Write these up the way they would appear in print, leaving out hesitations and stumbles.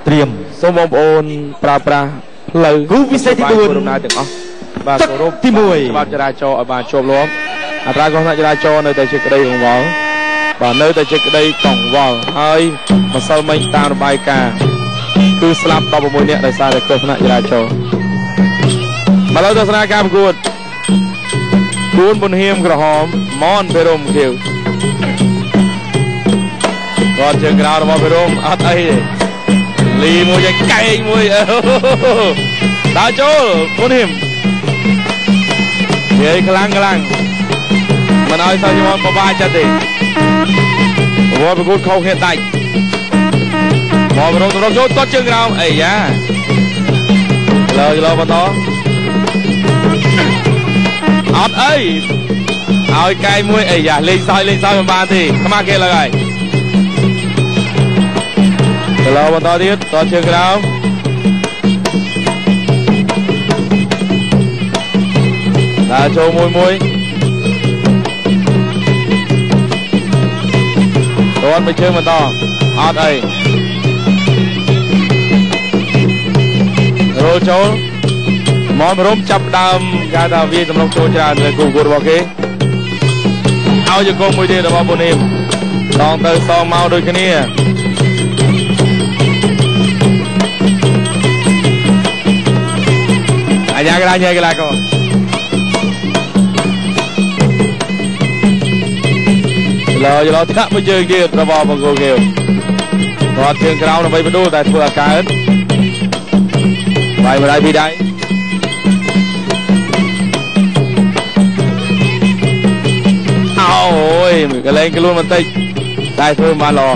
ត្រៀមសូមបងប្អូនប្រើប្រាស់ផ្លូវគូពិសេសទី4ដំណើរទាំងអស់បាទគោរពទី1ច្បាប់ចរាចរណ៍ឲ្យបានជាប់លាប់អត្រាគ្រោះថ្នាក់ចរាចរណ៍នៅតែជាក្តីកង្វល់បាទនៅតែជាក្តីកង្វល់ហើយម្សិលមិញតាមរបាយការណ៍គឺស្លាប់16នាក់ដោយសារតែគ្រោះថ្នាក់ចរាចរណ៍មកលើទស្សនាការប្រកួតគួនបុនហៀមក្រហមម៉នពេរមខៀវគាត់ជើងក្រៅរបស់ពេរមអត់អីទេលីមួយយ៉ាងកែងមួយដើរចូលបុនហៀមនិយាយខ្លាំងមិនឲ្យសោះខ្ញុំបបាចិត្តទេវត្តប្រកួតខុសគ្នាដាច់មកប្រងចូលតត់ជើងក្រោមអីយ៉ាលើបន្តអត់អីឲ្យកែមួយអីយ៉ាលេងសើចមិនបានទេខ្មាស់គេឡើយហើយលើបន្តទៀតតត់ជើងក្រោមដើរចូលមួយគាត់មកជើងបន្តអត់អីរោចូលមករំចាប់ដើមគេថាវាសម្រុកចូលច្រើនទៅគូរបស់គេឲ្យយកមួយទៀតរបស់បុនីមតងទៅសងមកដូចគ្នាអាយ៉ាកន្លែងកន្លែងកូនឡោថាក់មួយជើងទៀតរបស់បង្គោលគេគាត់ជើងក្រោមដើម្បីបដូរតែធ្វើឲ្យកើតបាយម្ដាយពីដៃអូយកលែងខ្លួនបន្តិចតែធ្វើបានល្អ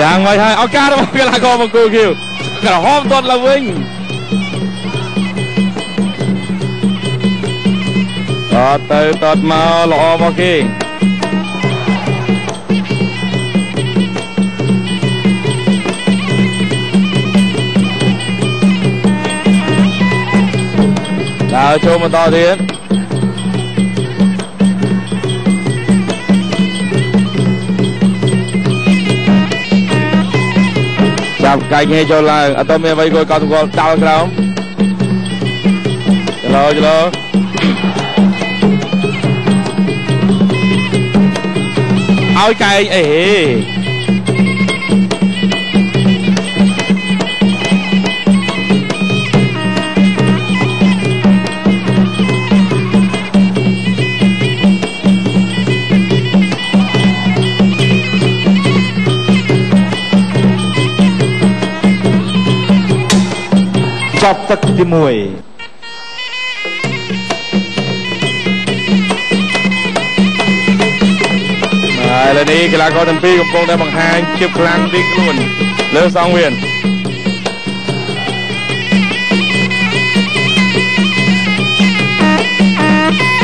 យ៉ាងម៉េចហើយឱកាសរបស់កីឡាករបង្គោលគេក្រហមទាត់ឡើងវិញតតមកល្អមកគេដើរចូលបន្តទៀតចាប់កាច់ហេចូលឡើងអត់មានអ្វីគួរកត់សម្គាល់ចោលក្រោមចលោឲ្យកែងអីចាប់ទឹកទី1ឥឡូវនេះកីឡាករទាំងពីរកំពុងតែបង្ហាញភាពខ្លាំងពីខ្លួនលើសងវៀន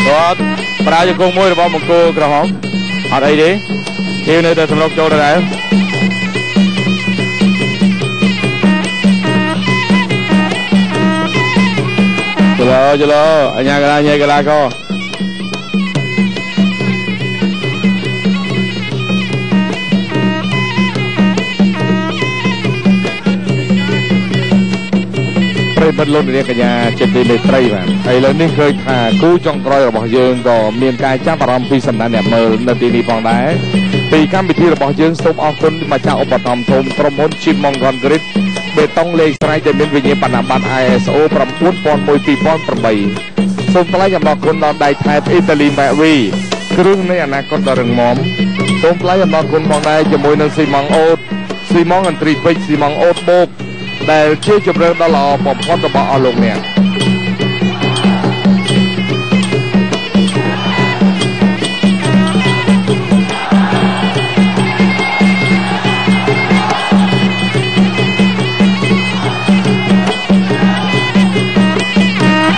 គាត់ប្រើជង្គង់មួយរបស់បង្គោលក្រហមអត់អីទេគេនៅតែសម្រុកចូលដែរចលោអញ្ញាកន្លែងកីឡាករបិទលុនរាជកញ្ញាចិត្តទីមេត្រីបាទឥឡូវនេះឃើញថាគូចុងក្រោយរបស់យើងក៏មានការចាប់អារម្មណ៍ពីសំណាក់អ្នកមើលនៅទីនេះផងដែរពីកម្មវិធីរបស់យើងសូមអរគុណម្ចាស់ឧបត្ថម្ភធំក្រុមហ៊ុន Chip Mong Concrete បេតុងលេខស្រ័យដែលមានវិញ្ញាបនបត្រ ISO 9001:2008 សូមថ្លែងអំណរគុណដល់ដៃថែបអ៊ីតាលីម៉ាវីគ្រឿងនៃអនាគតដ៏រឹងមាំសូមថ្លែងអំណរគុណផងដែរជាមួយនឹងស៊ីម៉ងអូតស៊ីម៉ងអន្ត្រីពេជ្រស៊ីម៉ងអូតបូកដែលជាជម្រើសដ៏ល្អបំផុតរបស់អស់លោកអ្នក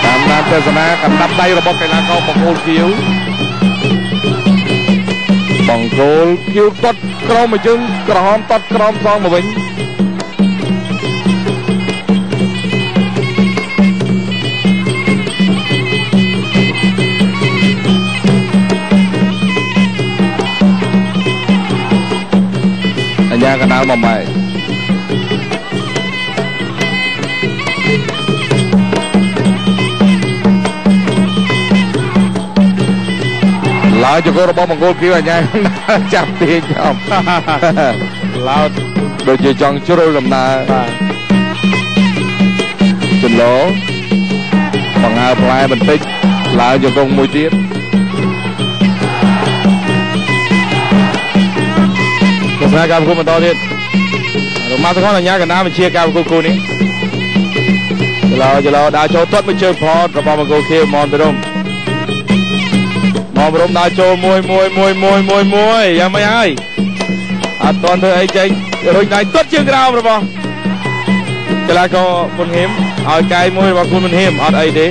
តាមដានទស្សនាកណ្ដាប់ដៃរបស់កីឡាករបង្គោលខៀវតត់ក្រោមមួយជើងក្រហមតត់ក្រោមសងមកវិញ ត កណ្ដាលបំបែកឡើយជង្គង់របស់មង្គលគីវអញ្ញាចាប់ទាញចំឡោតដូចជាចង់ជ្រុលដំណើរចន្លោបង្ហើផ្លែបន្តិចឡើងជង្គង់មួយទៀតទស្សនាការប្រកួតបន្តទៀតរមាសកលអញ្ញាកណ្ដាលបញ្ជាការប្រកួតគូនេះចន្លោដើរចូលទាត់មួយជើងផតរបស់មង្គលគីវមនទៅរំមករំដើរចូលមួយយ៉ាងម៉េចហើយអត់ទាន់ធ្វើអីចេញរុញដៃទាត់ជើងក្រោមរបស់កីឡាករមុនហៀមឲ្យកែមួយរបស់គុណមុនហៀមអត់អីទេ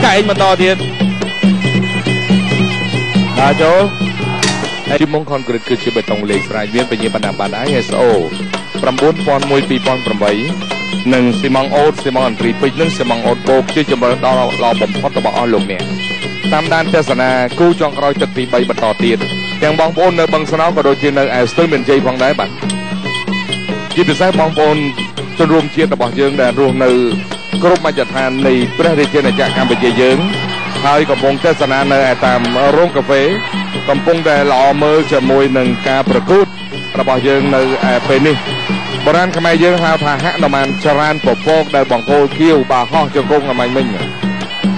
កែងបន្តទៀតដើរចូលជីមុងខនក្រិតគឺជាបេតុងលេខស្រាយមានបញ្ញាបណ្ដាបណ្ដា ISO 9001-2008 និងស៊ីម៉ង់អូតស៊ីម៉ង់អន្ត្រីពេជ្រនិងស៊ីម៉ង់អូតបូកជាចម្រើសដ៏ល្អបំផុតរបស់អស់លោកអ្នកតាមដានទស្សនាគូចុងក្រោយទឹកទី3បន្តទៀតទាំងបងប្អូននៅបឹងស្នោក៏ដូចជានៅឯស្ទឹងមានជ័យផងដែរបាទជាពិសេសបងប្អូនជនរួមជាតិរបស់យើងដែលរស់នៅគ្រប់មជ្ឈដ្ឋាននៃព្រះរាជាណាចក្រកម្ពុជាយើងហើយកំពុងទស្សនានៅឯតាមរោងកាហ្វេកំពុងតែល្អមើលជាមួយនឹងការប្រកួតរបស់យើងនៅឯពេលនេះបុរាណខ្មែរយើងហៅថាហនុមានចរានពពកដែលបង្គោលគៀវបាហោះជង្គង់អាម៉ាញ់មិញ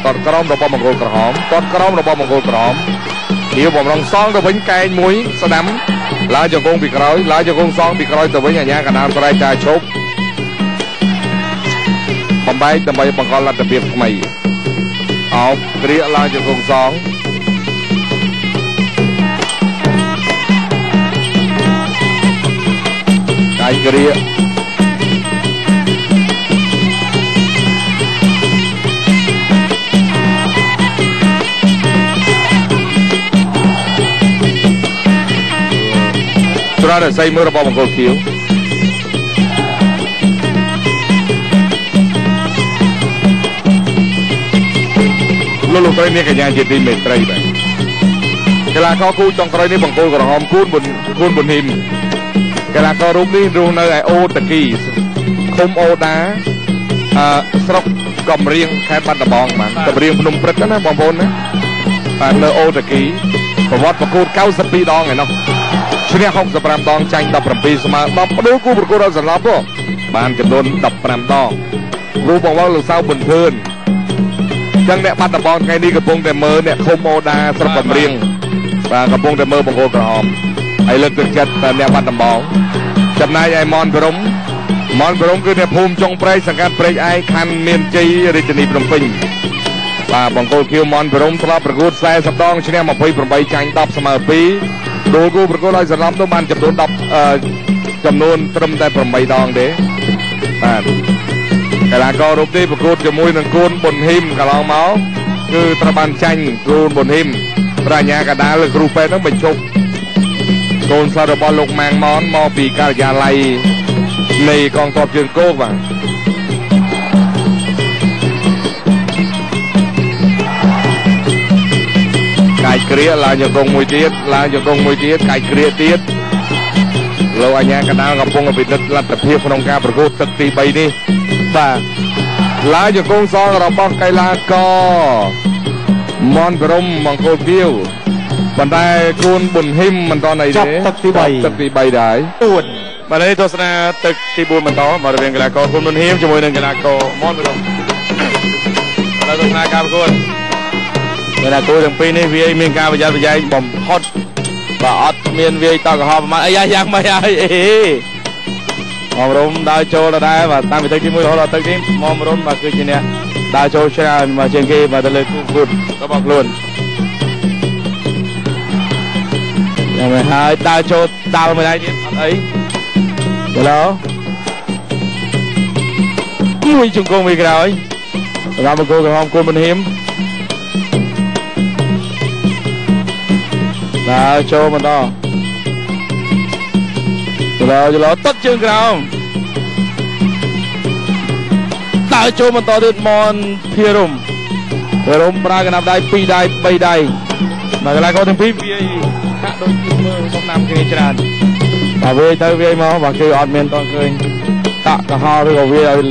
តតក្រមរបស់មង្គលក្រហមតតក្រមរបស់មង្គលក្រហមគៀវបំរុងសងទៅវិញកែងមួយស្ដាំឡើងជង្គង់ពីក្រោយឡើងជង្គង់សងពីក្រោយទៅវិញអញ្ញាកណ្ដាលស្រែកការឈប់បំបែកដើម្បីបង្កលទ្ធភាពថ្មីអោបគ្រាកឡើងជង្គង់សងកាយគ្រាកច្រានរស័យមើលរបស់មង្គលខៀវលោកត្រីនេះកញ្ញាជាទីមេត្រីបាទកីឡាករគូចុងក្រោយនេះបង្គោលក្រហមគូនប៊ុនហ៊ីមកីឡាកររូបនេះរស់នៅឯអូតាគីឃុំអូដាស្រុកកំរៀងខេត្តបាត់ដំបងបាទកំរៀងភ្នំព្រឹកណាបងប្អូនណាបាទនៅអូតាគីប្រវត្តិប្រកួត92ដងឯណោះឈ្នះ65ដងចាញ់17ស្មើ10ផ្ដួលគូប្រកួតដល់សន្លប់បានចំនួន15ដងគ្រូបង្វឹកលោកសៅប៊ុនធឿនចឹងអ្នកបាត់ដំបងថ្ងៃនេះកំពុងតែមើលអ្នកឃុំអូដាស្រុកកំរៀងបាទកំពុងតែមើលបង្គោលក្រហមហើយលើកទឹកចិត្តអ្នកបាត់ដំបងចំណែកឯមនបរមគឺអ្នកភូមិចុងព្រែកសង្កាត់ព្រែកឯកខណ្ឌមានជ័យរាជធានីភ្នំពេញបាទបង្គោលខៀវមនបរមធ្លាប់ប្រកួត40ដងឈ្នះ28ចាញ់10ស្មើ2ដូលគូប្រកួតឲ្យសន្លប់នោះបានចំនួនត្រឹមតែ8ដងទេបាទកីឡាកររូបនេះប្រកួតជាមួយនឹងគូនប៊ុនហ៊ីមកន្លងមកគឺត្រូវបានចាញ់គូនប៊ុនហ៊ីមប្រាជ្ញាកដាលគ្រូពេទ្យនឹងបញ្ឈប់កូនសិស្សរបស់លោកម៉ាងម៉នមកពីការិយាល័យនៃកងទ័ពជើងគោកបាទកាយគ្រាឡើងជង្គង់មួយទៀតកាយគ្រាទៀតលោកអញ្ញាកណ្ដាលកំពុងពិនិត្យលទ្ធភាពក្នុងការប្រកួតទឹកទី3នេះបាទឡើងជង្គង់សងរបស់កីឡាករមនបរមមង្គលគៀវប៉ុន្តែគូនប៊ុនហ៊ីមមិនទាន់អីទេទឹកទី3ដែរបាទនេះទស្សនាទឹកទី4បន្តមករវាងកីឡាករគូនប៊ុនហ៊ីមជាមួយនឹងកីឡាករមនបរមបាទទស្សនាការប្រកួតកីឡាករទាំងពីរនេះវាមានការប្រយ័ត្នប្រយែងបំផុតបាទអត់មានវាយតកុហកប្រមាណអីយ៉ាងម៉េចហើយមករំដើរចូលដែរបាទតាមពីទឹកទី1រហូតដល់ទឹកទីមករំបាទគឺជាអ្នកដើរចូលច្រើនមកជាងគេបាទទៅលើគូប្រកួតរបស់ខ្លួនយ៉ាងម៉េចហើយដើរចូលដាល់មួយដៃទៀតអត់អីទៅឡូមួយជង្គង់វាក្រោយសម្រាប់គូក្រហមគូនប៊ុនហ៊ីមដើរចូលបន្តចន្លោទឹកជើងក្រោមដើរចូលបន្តទៀតមនភារមប្រើកណ្ដាប់ដៃ2ដៃ3ដៃមកកន្លែងគាត់ទាំងពីរវាហាក់ដូចមើលសំណាមគ្នាច្រើនប mà về tới về mà và kêu ăn miên toàn cười tạ cả ho rồi về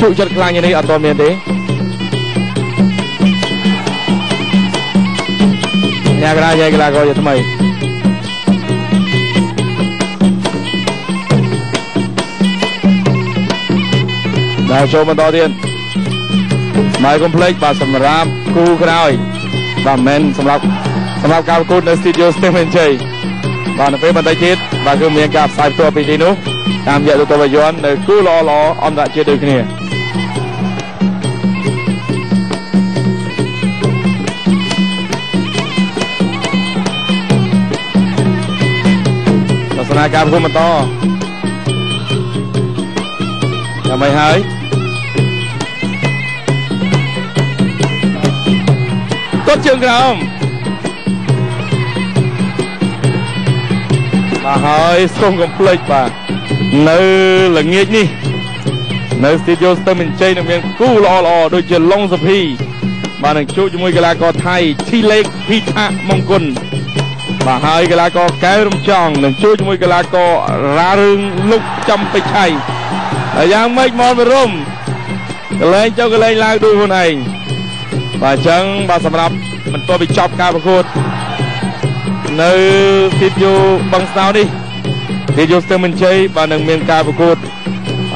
trụ chất lang như này ăn toàn miên thế nhà cái là coi vậy thôi Đào show mình to tiền Mai complex và sầm rap khu cái nào và men sầm rap cao cútใน studio Stephen J បាទនៅពេលបន្តិចទៀតបាទគឺមានការផ្សាយផ្ទាល់ពីទីនោះតាមរយៈទូរទស្សន៍យន្តនៅគូល្អអន្តរជាតិដូចគ្នាទស្សនាការប្រគំបន្តយ៉ាងម៉េចហើយគាត់ជើងក្រោមបាទហើយសូមកុំភ្លេចបាទនៅល្ងាចនេះនៅ studio ស្ទឹងមានជ័យនឹងមានគូល្អដូចជាឡុងសុភីបាទនឹងជួបជាមួយកីឡាករថៃធីលេខភីថាមង្គលបាទហើយកីឡាករកែវរំចង់នឹងជួបជាមួយកីឡាកររ៉ារឿងលុកចំពេជ្រឆៃហើយយ៉ាងម៉េចមកបរំកលែងចុះកលែងឡើងដូចខ្លួនឯងបាទអញ្ចឹងបាទសម្រាប់បន្ទាប់ពីចប់ការប្រកួតនៅទីយូបឹងស្នោនេះទីយូស្ទឹងមានជ័យបាទនឹងមានការប្រកួត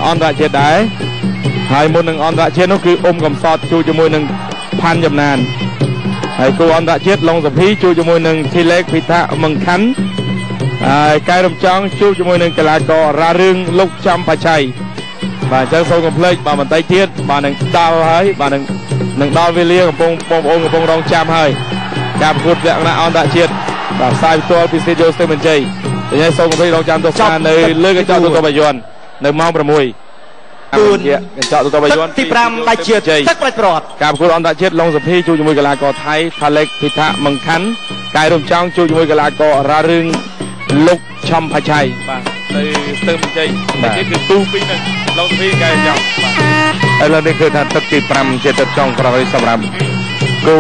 អន្តរជាតិដែរហើយមុននឹងអន្តរជាតិនោះគឺកំសត់ជួបជាមួយនឹងផាន់ចំណានហើយគូអន្តរជាតិឡុងសុភីជួបជាមួយនឹងធីលេខភីថាមង្ខាន់ហើយកែរំចង់ជួបជាមួយនឹងកីឡាកររ៉ារឿងលុកចំបច្ច័យបាទអញ្ចឹងសូមកុំភ្លេចបាទបន្តិចទៀតបាទនឹងដល់ហើយបាទនឹងដល់វេលាបងប្អូនកំពុងរងចាំហើយការប្រកួតលក្ខណៈអន្តរជាតិបាទផ្សាយផ្ទាល់ពី studio ស្ទឹងមានជ័យតែសូមកុំភ្លេចរងចាំទស្សនានៅលើកញ្ចក់ទូរទស្សន៍យន្តនៅម៉ោង 6 កញ្ចក់ទូរទស្សន៍យន្តទី 5 ដាច់ជាតិទឹកប្រាច់ព្រាត់ការប្រកួតអន្តរជាតិឡុងសុភីជួបជាមួយកីឡាករថៃថាលេខភីថាមង្ខាន់កែរំចង់ជួបជាមួយកីឡាកររ៉ារឿងលុកឆំផាឆៃបាទនៅស្ទឹងមានជ័យតែទៀតគឺទូពីនឹងឡុងសុភីកែរំចង់បាទឥឡូវនេះគឺថាទឹកទី 5 ជាទឹកចុងក្រោយសម្រាប់គូ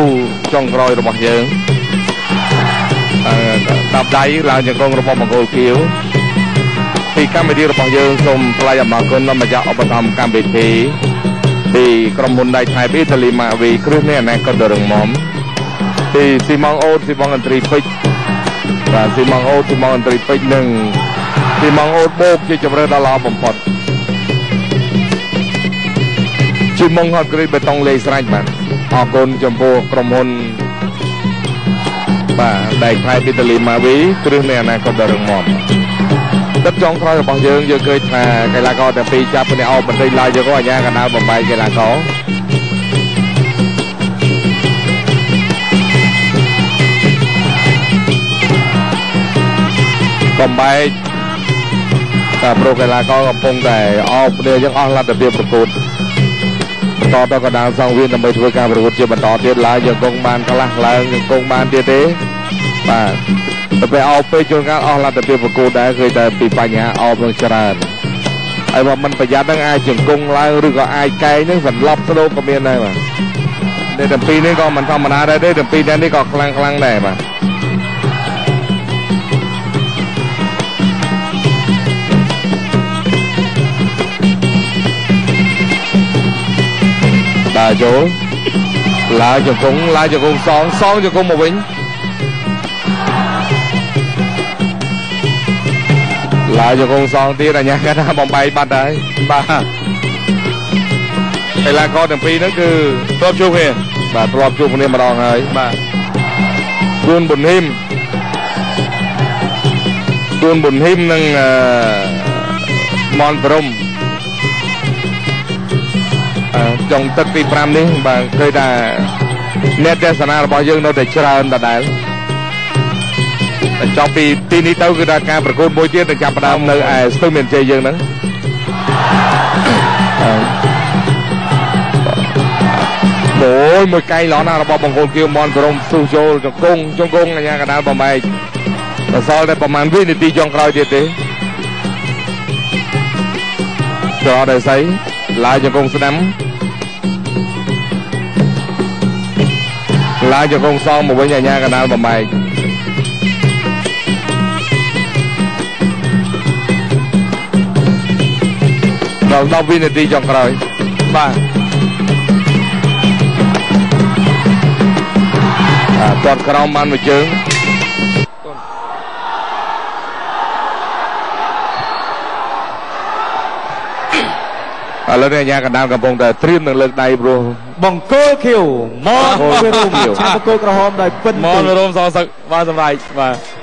ចុងក្រោយរបស់យើងដល់ដៃឡើងជង្គង់របស់មង្គលគៀវពីកម្មវិធីរបស់យើងសូមថ្លែងអំណរគុណដល់ម្ចាស់ឧបត្ថម្ភកម្មវិធីពីក្រុមហ៊ុនដៃថៃអ៊ីតាលីម៉ាវីគ្រឹះនៃអនាគតដ៏រឹងមាំពីស៊ីម៉ងអូតស៊ីម៉ងអន្ត្រីពេជ្របាទស៊ីម៉ងអូតស៊ីម៉ងអន្ត្រីពេជ្រនិងស៊ីម៉ងអូតបូកជាជម្រើសដ៏ល្អបំផុតជាម៉ងហត់ក្រីបេតុងលេខស្រេចបាទអរគុណចំពោះក្រុមហ៊ុនបាទដៃថៃអ៊ីតាលីម៉ាវីគ្រឹះនៃអនាគតដ៏រឹងមាំទឹកចុងក្រោយរបស់យើងឃើញថាកីឡាករតែពីរចាប់គ្នាអោបបន្តិចឡើយយកអាញាកណ្ដាលបំបែកកីឡាករបំបែកតែប្រូកីឡាករកំពុងតែអោបគ្នាយើងអស់លទ្ធភាពប្រកួតបន្តទៅកណ្ដាលសង្វៀនដើម្បីធ្វើការប្រកួតជាបន្តទៀតឡើយយើងគង់បានខ្លះឡើងយើងគង់បានទៀតទេបាទទៅពេលអោបពេកជួនកាលអស់លទ្ធភាពប្រកួតដែរឃើញតែពីបញ្ហាអោបនឹងច្រើនហើយបើមិនប្រយ័ត្ននឹងអាចជង្គង់ឡើងឬក៏អាចកែងនឹងសន្លប់ស្ដោក៏មានដែរបាទតែទាំងពីរនេះក៏មិនធម្មតាដែរទេទាំងពីរនេះក៏ខ្លាំងដែរបាទបាទចូលឡើងជង្គង់សងជង្គង់មកវិញឡើងជង្គង់សងទៀតអញ្ញាគេថាបំបីបាត់ហើយបាទកីឡាករទាំងពីរហ្នឹងគឺធ្លាប់ជួបគ្នាបាទធ្លាប់ជួបគ្នាម្ដងហើយបាទគួនប៊ុនហ៊ីមនិងមនប្រមចុងទឹកទី 5 នេះបាទឃើញថាអ្នកទេសនារបស់យើងនៅតែច្រើនដដែលចប់ពីទីនេះទៅគឺថាការប្រកួតមួយទៀតនឹងចាប់ផ្ដើមនៅឯស្ទឹងមានជ័យយើងហ្នឹងអូយមួយកែងល្អណាស់របស់បង្គោលគៀវមនប្រមស៊ូចូលជង្គង់អាញាកណ្ដាលបំបែកដល់សល់តែប្រហែលវិនាទីចុងក្រោយទៀតទេចោលដល់ស្អីឡាយជង្គង់ស្ដាំឡាយជង្គង់សងមកវិញអាញាកណ្ដាលបំបែក ដល់10វិនាទីចុងក្រោយបាទទាត់ក្រោមបានមួយជើងឥឡូវនេះអាញាកណ្ដាលកំពុងតែត្រៀមនឹងលើកដៃព្រោះបង្គោលខៀវមករួមឆាបង្គោលក្រហមដោយពិនមករោមសងសឹកបានសម្រេចបាទ